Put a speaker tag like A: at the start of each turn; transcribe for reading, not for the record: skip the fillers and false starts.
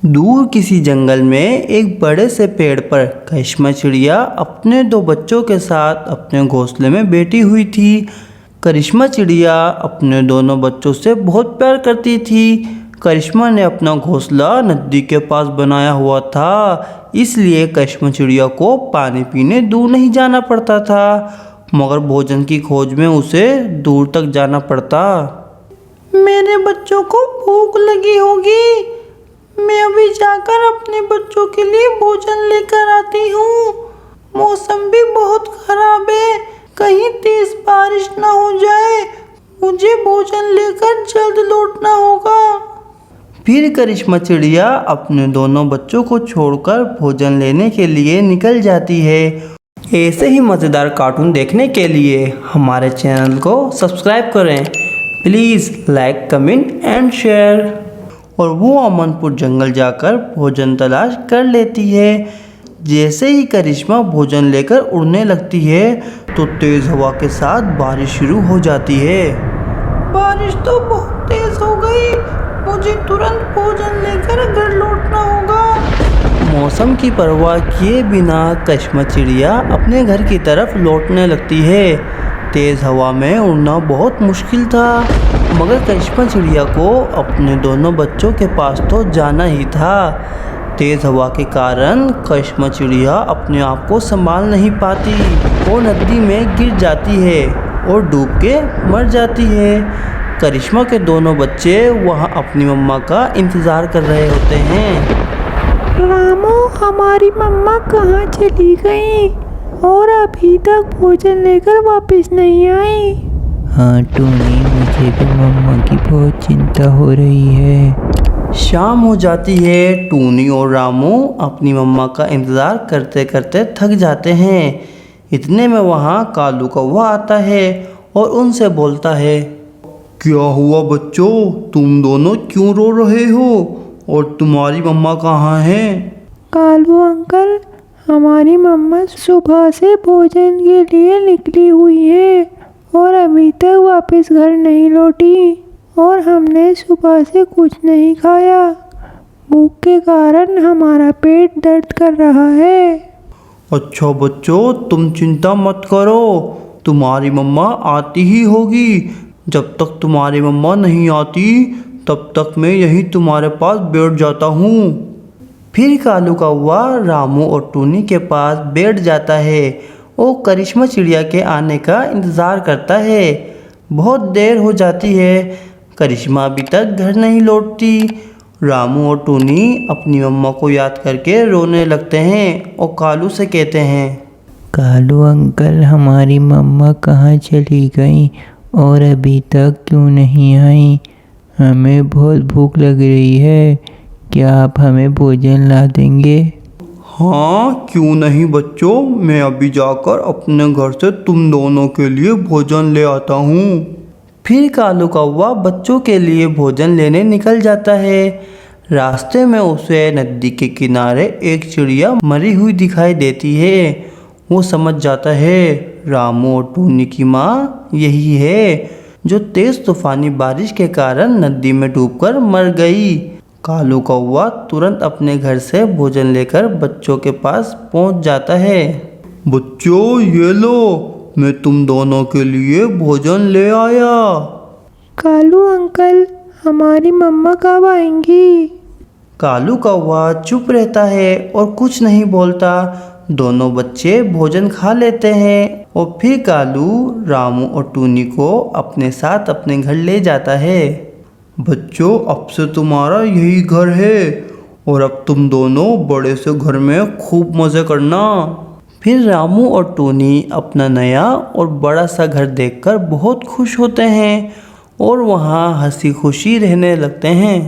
A: दूर किसी जंगल में एक बड़े से पेड़ पर करिश्मा चिड़िया अपने दो बच्चों के साथ अपने घोंसले में बैठी हुई थी। करिश्मा चिड़िया अपने दोनों बच्चों से बहुत प्यार करती थी। करिश्मा ने अपना घोंसला नदी के पास बनाया हुआ था, इसलिए करिश्मा चिड़िया को पानी पीने दूर नहीं जाना पड़ता था, मगर भोजन की खोज में उसे दूर तक जाना पड़ता।
B: मेरे बच्चों को भूख लगी होगी, मैं अभी जाकर अपने बच्चों के लिए भोजन लेकर आती हूँ। मौसम भी बहुत खराब है, कहीं तेज बारिश ना हो जाए। मुझे भोजन लेकर जल्द लौटना होगा।
A: फिर करिश्मा चिड़िया अपने दोनों बच्चों को छोड़कर भोजन लेने के लिए निकल जाती है। ऐसे ही मज़ेदार कार्टून देखने के लिए हमारे चैनल को सब्सक्राइब करें। Please like, comment and share. और वो अमनपुर जंगल जाकर भोजन तलाश कर लेती है। जैसे ही करिश्मा भोजन लेकर उड़ने लगती है तो तेज़ हवा के साथ बारिश शुरू हो जाती है।
B: बारिश तो बहुत तेज हो गई, मुझे तुरंत भोजन लेकर घर लौटना होगा।
A: मौसम की परवाह किए बिना करिश्मा चिड़िया अपने घर की तरफ लौटने लगती है। तेज़ हवा में उड़ना बहुत मुश्किल था, मगर करिश्मा चिड़िया को अपने दोनों बच्चों के पास तो जाना ही था। तेज़ हवा के कारण करिश्मा चिड़िया अपने आप को संभाल नहीं पाती और नदी में गिर जाती है और डूब के मर जाती है। करिश्मा के दोनों बच्चे वहाँ अपनी मम्मा का इंतज़ार कर रहे होते हैं।
C: रामू, हमारी मम्मा कहाँ चली गई और अभी तक भोजन लेकर वापस नहीं आई?
D: हाँ टूनी, मुझे भी मम्मा की बहुत चिंता हो रही है।
A: शाम हो जाती है। टूनी और रामू अपनी मम्मा का इंतज़ार करते करते थक जाते हैं। इतने में वहाँ कालू कौवा आता है और उनसे बोलता है,
E: क्या हुआ बच्चों, तुम दोनों क्यों रो रहे हो और तुम्हारी मम्मा कहाँ हैं?
C: कालू अंकल, हमारी मम्मा सुबह से भोजन के लिए निकली हुई है और अभी तक वापस घर नहीं लौटी और हमने सुबह से कुछ नहीं खाया। भूख के कारण हमारा पेट दर्द कर रहा है।
E: अच्छा बच्चों, तुम चिंता मत करो, तुम्हारी मम्मा आती ही होगी। जब तक तुम्हारी मम्मा नहीं आती तब तक मैं यहीं तुम्हारे पास बैठ जाता हूँ।
A: फिर कालू कौवा रामू और टूनी के पास बैठ जाता है। वो करिश्मा चिड़िया के आने का इंतज़ार करता है। बहुत देर हो जाती है, करिश्मा अभी तक घर नहीं लौटती। रामू और टूनी अपनी मम्मा को याद करके रोने लगते हैं और कालू से कहते हैं,
D: कालू अंकल, हमारी मम्मा कहाँ चली गई और अभी तक क्यों नहीं आई? हमें बहुत भूख लग रही है, क्या आप हमें भोजन ला देंगे?
E: हाँ क्यों नहीं बच्चों, मैं अभी जाकर अपने घर से तुम दोनों के लिए भोजन ले आता हूँ।
A: फिर कालू कौवा बच्चों के लिए भोजन लेने निकल जाता है। रास्ते में उसे नदी के किनारे एक चिड़िया मरी हुई दिखाई देती है। वो समझ जाता है रामू और टूनी की माँ यही है, जो तेज़ तूफानी बारिश के कारण नदी में डूबकर मर गई। कालू कौवा तुरंत अपने घर से भोजन लेकर बच्चों के पास पहुंच जाता है।
E: बच्चों ये लो, मैं तुम दोनों के लिए भोजन ले आया।
C: कालू अंकल, हमारी मम्मा कब आएंगी?
A: कालू कौवा चुप रहता है और कुछ नहीं बोलता। दोनों बच्चे भोजन खा लेते हैं और फिर कालू रामू और टूनी को अपने साथ अपने घर ले जाता है।
E: बच्चों, अब से तुम्हारा यही घर है और अब तुम दोनों बड़े से घर में खूब मज़े करना।
A: फिर रामू और टूनी अपना नया और बड़ा सा घर देखकर बहुत खुश होते हैं और वहाँ हंसी खुशी रहने लगते हैं।